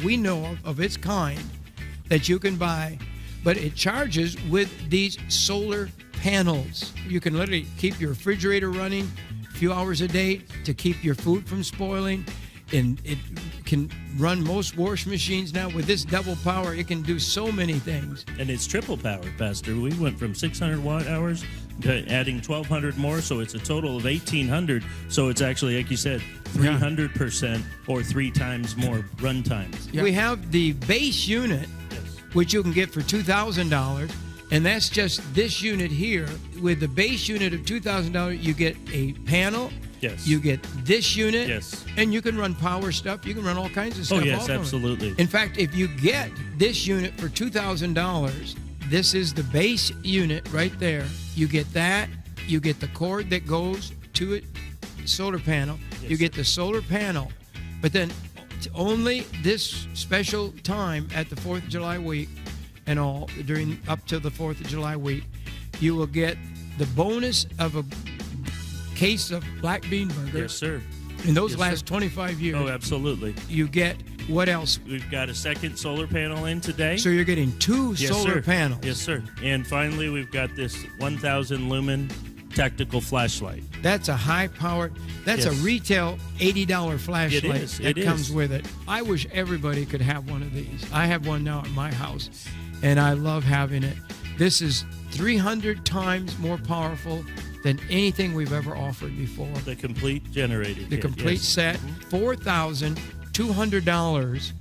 we know of its kind that you can buy, but it charges with these solar panels. You can literally keep your refrigerator running a few hours a day to keep your food from spoiling, and it can run most wash machines now. With this double power, it can do so many things. And it's triple power, Pastor. We went from 600 watt hours to adding 1,200 more, so it's a total of 1,800. So it's actually, like you said, 300% or 3 times more run times. Yeah. We have the base unit, which you can get for $2,000, and that's just this unit here. With the base unit of $2,000, you get a panel. Yes. You get this unit. Yes. And you can run power stuff. You can run all kinds of stuff. Oh, yes, absolutely. In fact, if you get this unit for $2,000, this is the base unit right there. You get that. You get the cord that goes to it, solar panel. Yes. You get the solar panel. But then only this special time at the 4th of July week and all, during up to the 4th of July week, you will get the bonus of a case of black bean burgers. Yes, sir. And those last 25 years. Oh, absolutely. You get, what else? We've got a second solar panel in today. So you're getting 2 solar panels. Yes, sir. And finally, we've got this 1,000 lumen tactical flashlight. That's a high-powered, that's a retail $80 flashlight. It is. That comes with it. I wish everybody could have one of these. I have one now at my house, and I love having it. This is 300 times more powerful than anything we've ever offered before. The complete generator. The complete set, $4,200.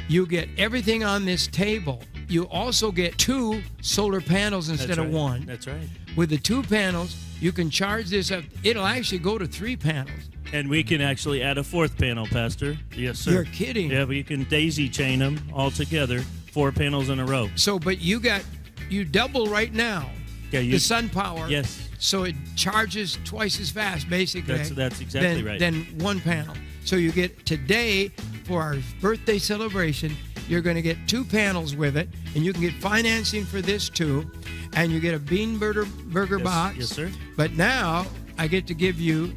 You get everything on this table. You also get 2 solar panels instead of 1. That's right. With the 2 panels, you can charge this up. It'll actually go to 3 panels. And we can actually add a 4th panel, Pastor. Yes, sir. You're kidding. Yeah, but you can daisy chain them all together, 4 panels in a row. So, but you double right now the sun power. Yes. So it charges twice as fast, basically. That's exactly right. Than one panel. So you get today for our birthday celebration, you're going to get 2 panels with it, and you can get financing for this too, and you get a bean burger box. Yes, sir. But now I get to give you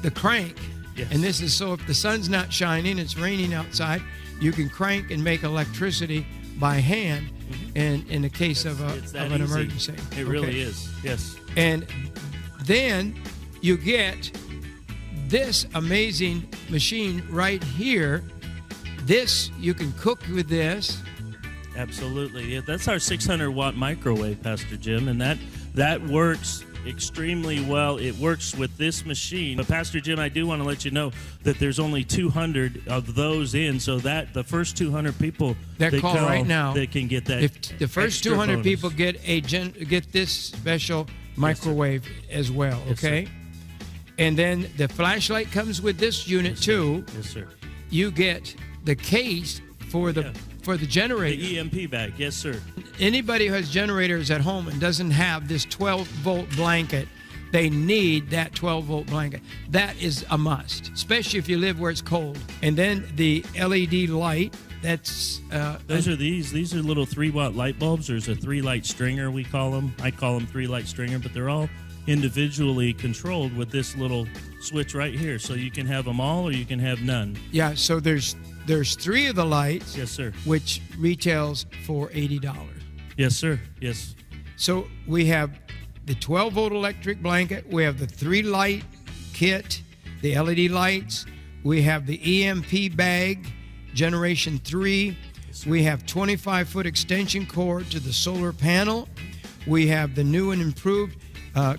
the crank, and this is so if the sun's not shining, it's raining outside, you can crank and make electricity by hand, and in the case of an emergency. It really is. Yes. And then you get this amazing machine right here. This, you can cook with this. Absolutely. Yeah, that's our 600-watt microwave, Pastor Jim, and that works extremely well. It works with this machine. But Pastor Jim, I do want to let you know that there's only 200 of those in, so that the first 200 people that call right now, they can get that. If the first 200 bonus. people get this special microwave as well, okay? And then the flashlight comes with this unit too. Yes, sir. You get the case for the generator. The EMP bag, yes, sir. Anybody who has generators at home and doesn't have this 12-volt blanket, they need that 12-volt blanket. That is a must, especially if you live where it's cold. And then the LED light. That's these are little 3-watt light bulbs. There's a 3-light stringer, we call them. I call them 3-light stringer, but they're all individually controlled with this little switch right here. So you can have them all or you can have none. Yeah, so there's 3 of the lights. Yes, sir. Which retails for $80. Yes, sir. Yes. So we have the 12-volt electric blanket. We have the 3-light kit, the LED lights. We have the EMP bag, Generation 3. Yes, we have 25-foot extension cord to the solar panel. We have the new and improved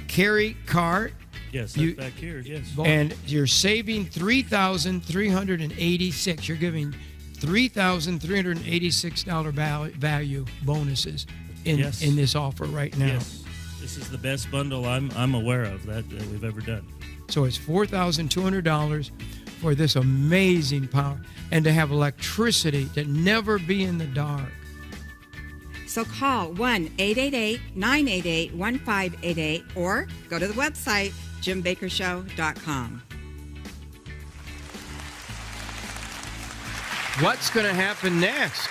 carry cart. Yes, that's back here, yes. And you're saving $3,386. You're giving $3,386 value bonuses in this offer right now. Yes, this is the best bundle I'm aware of that we've ever done. So it's $4,200 for this amazing power, and to have electricity, to never be in the dark. So call 1-888-988-1588 or go to the website jimbakkershow.com. What's going to happen next?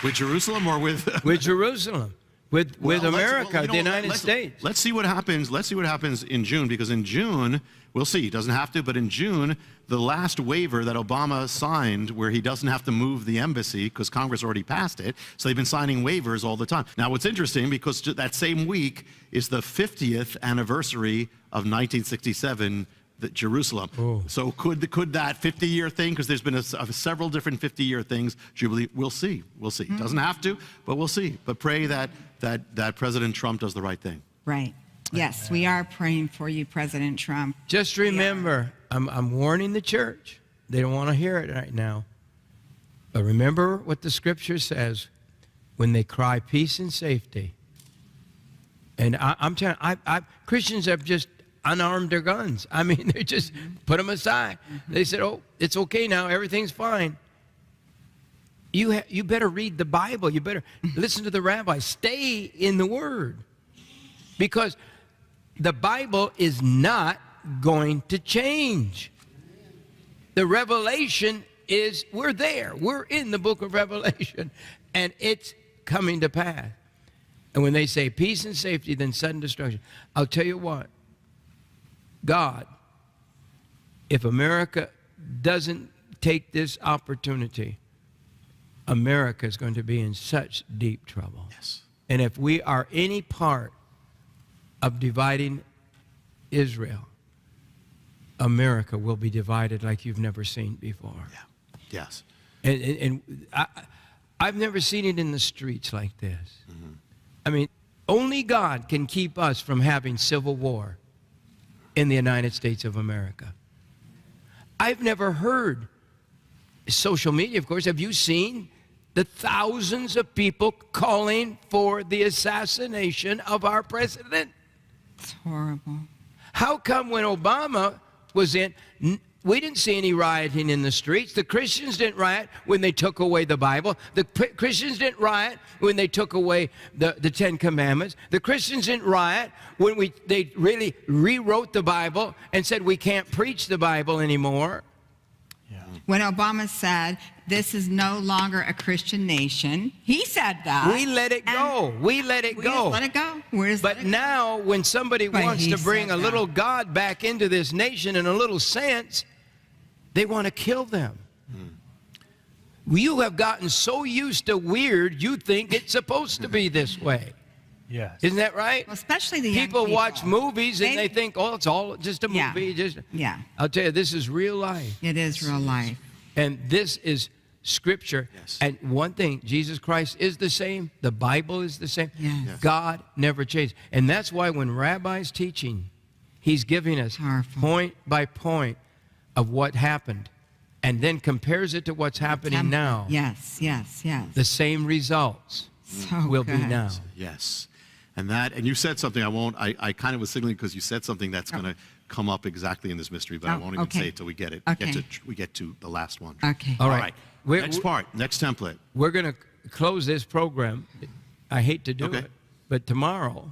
With Jerusalem or with Jerusalem? With America, the United States. Let's see what happens. Let's see what happens in June, because in June, we'll see. He doesn't have to, but in June, the last waiver that Obama signed where he doesn't have to move the embassy because Congress already passed it, so they've been signing waivers all the time. Now, what's interesting, because that same week is the 50th anniversary of 1967, Jerusalem. Oh. So could that 50-year thing, because there's been several different 50-year things, Jubilee, we'll see. We'll see. Doesn't have to, but we'll see. But pray that President Trump does the right thing. Right. Yes, we are praying for you, President Trump. Just remember, I'm warning the church. They don't want to hear it right now. But remember what the scripture says, when they cry peace and safety. And I'm telling you, Christians have just unarmed their guns. I mean, they just put them aside. They said, oh, it's okay now, everything's fine. You better read the Bible. You better listen to the rabbi. Stay in the Word. Because the Bible is not going to change. The revelation is, we're there. We're in the book of Revelation, and it's coming to pass. And when they say peace and safety, then sudden destruction, I'll tell you what, God, if America doesn't take this opportunity, America is going to be in such deep trouble. Yes. And if we are any part of dividing Israel, America will be divided like you've never seen before. Yeah. Yes. And I've never seen it in the streets like this. Mm-hmm. I mean, only God can keep us from having civil war in the United States of America. I've never heard, social media, of course, have you seen the thousands of people calling for the assassination of our president? It's horrible. How come when Obama was in, we didn't see any rioting in the streets. The Christians didn't riot when they took away the Bible. The Christians didn't riot when they took away the Ten Commandments. The Christians didn't riot when they really rewrote the Bible and said we can't preach the Bible anymore. Yeah. When Obama said, this is no longer a Christian nation, he said that. We let it go. We let it go. Let it go. But now when somebody wants to bring a little God back into this nation in a little sense, they want to kill them. You have gotten so used to weird, you think it's supposed to be this way. Yes. Isn't that right? Well, especially the young people watch movies and they think, oh, it's all just a movie. Yeah. I'll tell you, this is real life. It is real life. And this is Scripture. Yes. And one thing, Jesus Christ is the same. The Bible is the same. Yes. God never changed. And that's why when Rabbi's teaching, he's giving us point by point of what happened and then compares it to what's happening now. Yes, yes, yes. The same results will be now. Yes. And you said something I kind of was signaling because you said something that's going to come up exactly in this mystery, but I won't even say it till we get it. Okay. We get to the last one. Okay. All right. Next part, next template. We're going to close this program. I hate to do it, but tomorrow,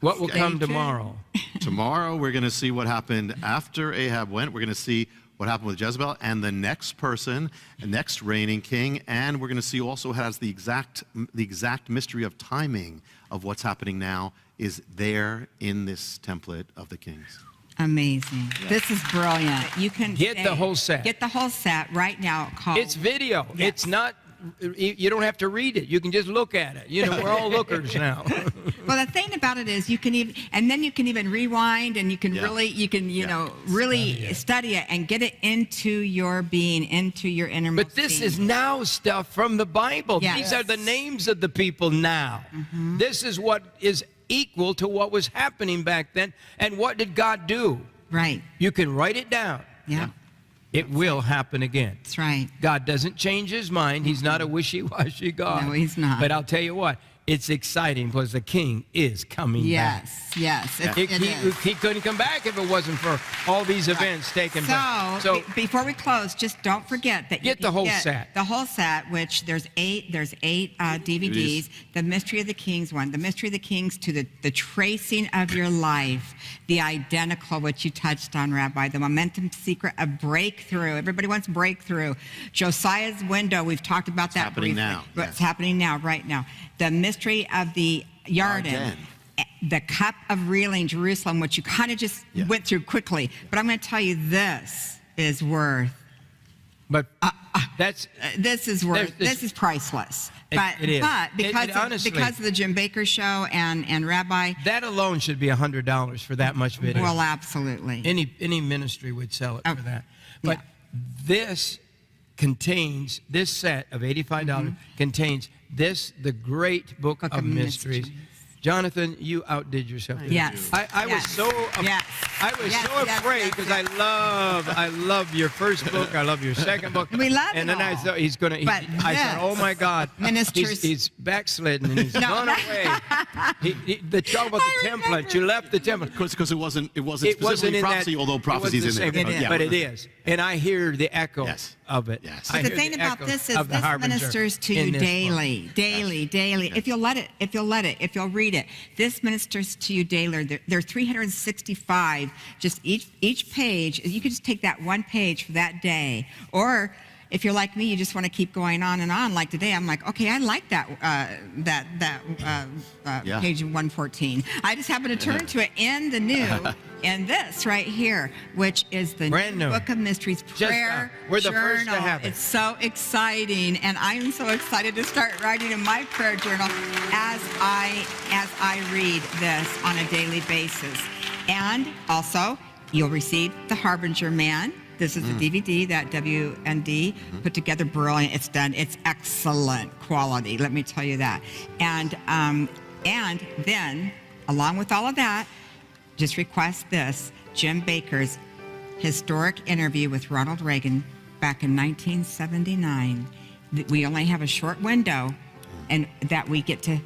what will come tomorrow? Tomorrow we're going to see what happened after Ahab went. We're going to see what happened with Jezebel and the next person, the next reigning king, and we're going to see also has the exact mystery of timing of what's happening now is there in this template of the kings. Amazing. Yeah. This is brilliant. You can get the whole set. Get the whole set right now. It's video. Yes. It's not. You don't have to read it. You can just look at it. You know, we're all lookers now. Well, the thing about it is you can even, and then you can even rewind and you can really study it and get it into your being, into your innermost But this being. is now stuff from the Bible. Yes. These are the names of the people now. Mm-hmm. This is what is equal to what was happening back then. And what did God do? Right. You can write it down. Yeah. It will happen again. That's right. God doesn't change his mind. He's not a wishy-washy God. No, he's not. But I'll tell you what, it's exciting because the king is coming back. Yes. He couldn't come back if it wasn't for all these events taking place. So before we close, just don't forget that get the whole set. The whole set, which there's eight DVDs. The Mystery of the Kings one, the Mystery of the Kings to the tracing of your life, the identical, which you touched on, Rabbi, the momentum secret of breakthrough. Everybody wants breakthrough. Josiah's window. We've talked about that happening briefly. now. What's happening now, right now. The Mystery of the Yarden. The cup of reeling Jerusalem, which you kind of just went through quickly. But I'm going to tell you, this is worth. But this is priceless. It is. But because of the Jim Bakker show and Rabbi, that alone should be $100 for that much video. Well, absolutely. Any ministry would sell it for that. But this set of $85 contains the great book of mysteries. Jonathan, you outdid yourself. Yes. I was so afraid because I love your first book. I love your second book. We love and it then all. I thought I said, oh my God, he's backslidden and he's gone away. The talk about the template. You left the template because it wasn't specifically in prophecy, although prophecy's in there. But it is, and I hear the echo of it. Yes. But the thing about this is this ministers to you daily. If you'll let it, if you'll read it, this ministers to you daily. There are 365. Just each page. You could just take that one page for that day, or if you're like me, you just want to keep going on and on. Like today, I'm like, okay, I like that page 114. I just happen to turn to it in the new. And this right here, which is the Book of Mysteries Prayer We're the Journal. first to have it. It's so exciting, and I'm so excited to start writing in my prayer journal as I read this on a daily basis. And also, you'll receive the Harbinger Man. This is a DVD that WND put together. Brilliant. It's done. It's excellent quality. Let me tell you that. And then, along with all of that, just request this, Jim Bakker's historic interview with Ronald Reagan back in 1979. We only have a short window, and that we get to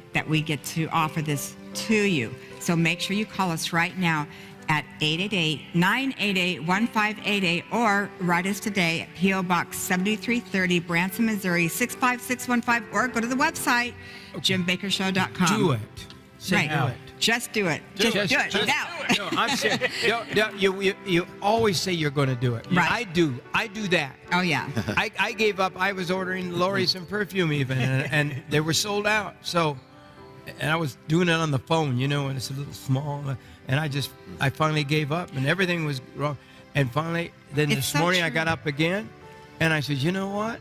offer this to you. So make sure you call us right now at 888-988-1588 or write us today at P.O. Box 7330, Branson, Missouri 65615, or go to the website, jimbakkershow.com. Do it. Say do it. Just do it. Just do it. Now. No, I'm serious. You always say you're going to do it. Right. I do that. Oh, yeah. I gave up. I was ordering Lori some perfume even, and they were sold out. So, and I was doing it on the phone, you know, and it's a little small. And I finally gave up, and everything was wrong. And finally, then this morning I got up again, and I said, you know what?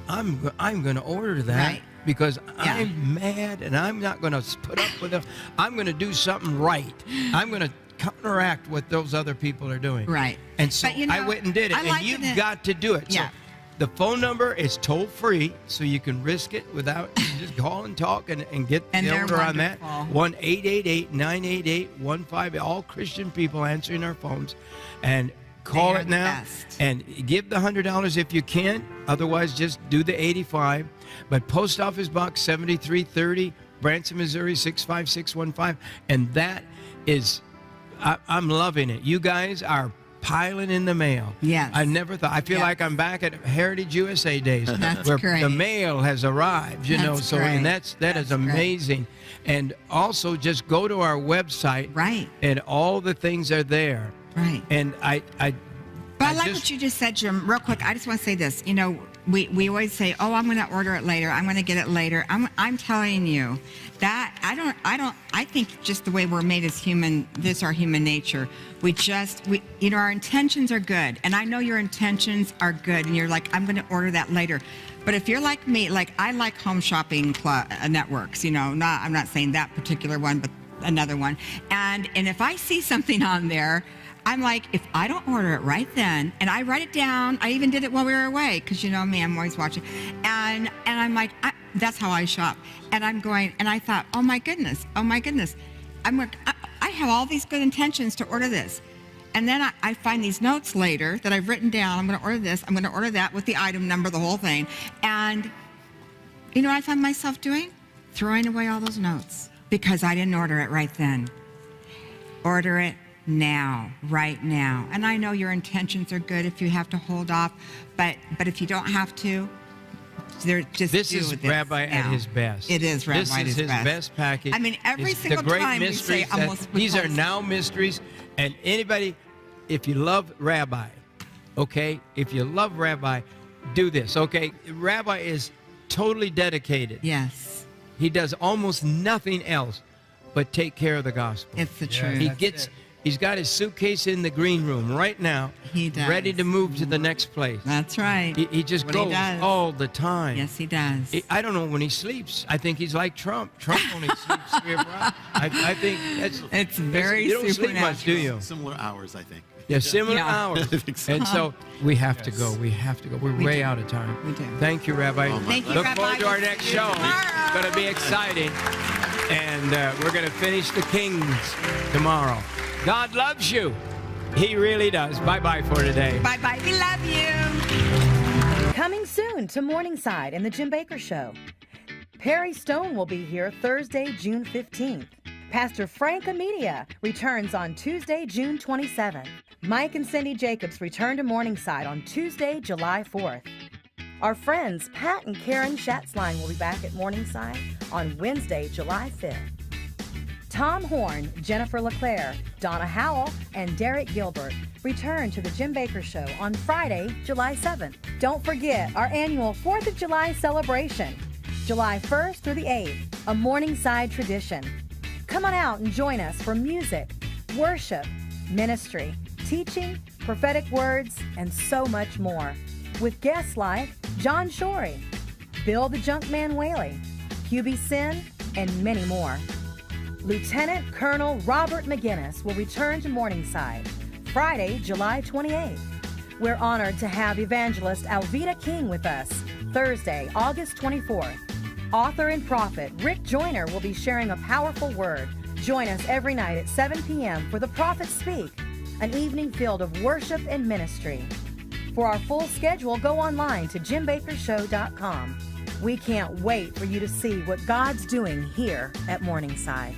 I'm going to order that. Right. Because I'm mad, and I'm not going to put up with it. I'm going to do something right. I'm going to counteract what those other people are doing. Right. And so I went and did it. And you've got to do it. Yeah. So the phone number is toll free, so you can risk it without just call and talk and get the order on that. 1-888-988-15. All Christian people answering our phones. And call it now and give the $100 if you can. Otherwise, just do the $85. But Post Office Box 7330, Branson, Missouri 65615. And that is, I'm loving it. You guys are piling in the mail. Yes. I never thought. I feel like I'm back at Heritage USA days. That's where great. the mail has arrived, you know. So, and that is amazing. And also just go to our website. Right. And all the things are there. Right. And I like what you just said, Jim. Real quick, I just want to say this. You know, we always say, "Oh, I'm going to order it later. I'm going to get it later." I'm telling you that I think just the way we're made as human, this our human nature. We you know, our intentions are good, and I know your intentions are good, and you're like, I'm going to order that later. But if you're like me, like I like home shopping networks. You know, I'm not saying that particular one, but another one. And if I see something on there, I'm like, if I don't order it right then, and I write it down, I even did it while we were away, because you know me, I'm always watching, and I'm like, that's how I shop. And I'm going, and I thought, oh my goodness, I have all these good intentions to order this. And then I find these notes later that I've written down, I'm going to order this, I'm going to order that with the item number, the whole thing. And you know what I find myself doing? Throwing away all those notes, because I didn't order it right then. Order it now, right now. And I know your intentions are good if you have to hold off, but if you don't have to, this is Rabbi at his best. It is Rabbi at his best. This is his best package. I mean, every single time we say almost. These are now mysteries, and anybody, if you love Rabbi, okay, if you love Rabbi, do this, okay? Rabbi is totally dedicated. Yes. He does almost nothing else but take care of the gospel. It's the truth. He's got his suitcase in the green room right now. He does. Ready to move to the next place. That's right. He just goes all the time. Yes, he does. I don't know when he sleeps. I think he's like Trump. Trump only sleeps 3 or 4 hours. I think it's very you don't sleep much, do you? Similar hours, I think. Yeah, similar hours. And so we have to go. We have to go. We're way out of time. We do. Thank you, Rabbi. Thank you, Look Rabbi. forward to our next show. It's going to be exciting. And we're going to finish the Kings tomorrow. God loves you. He really does. Bye-bye for today. Bye-bye. We love you. Coming soon to Morningside and the Jim Bakker Show. Perry Stone will be here Thursday, June 15th. Pastor Frank Amedia returns on Tuesday, June 27th. Mike and Cindy Jacobs return to Morningside on Tuesday, July 4th. Our friends Pat and Karen Schatzline will be back at Morningside on Wednesday, July 5th. Tom Horn, Jennifer LeClaire, Donna Howell, and Derek Gilbert return to the Jim Bakker Show on Friday, July 7th. Don't forget our annual 4th of July celebration, July 1st through the 8th, a Morningside tradition. Come on out and join us for music, worship, ministry, teaching, prophetic words, and so much more. With guests like John Shorey, Bill the Junkman Whaley, Hubie Sin, and many more. Lieutenant Colonel Robert McGinnis will return to Morningside Friday, July 28th. We're honored to have evangelist Alveda King with us Thursday, August 24th. Author and prophet Rick Joyner will be sharing a powerful word. Join us every night at 7 p.m. for The Prophets Speak, an evening filled of worship and ministry. For our full schedule, go online to jimbakkershow.com. We can't wait for you to see what God's doing here at Morningside.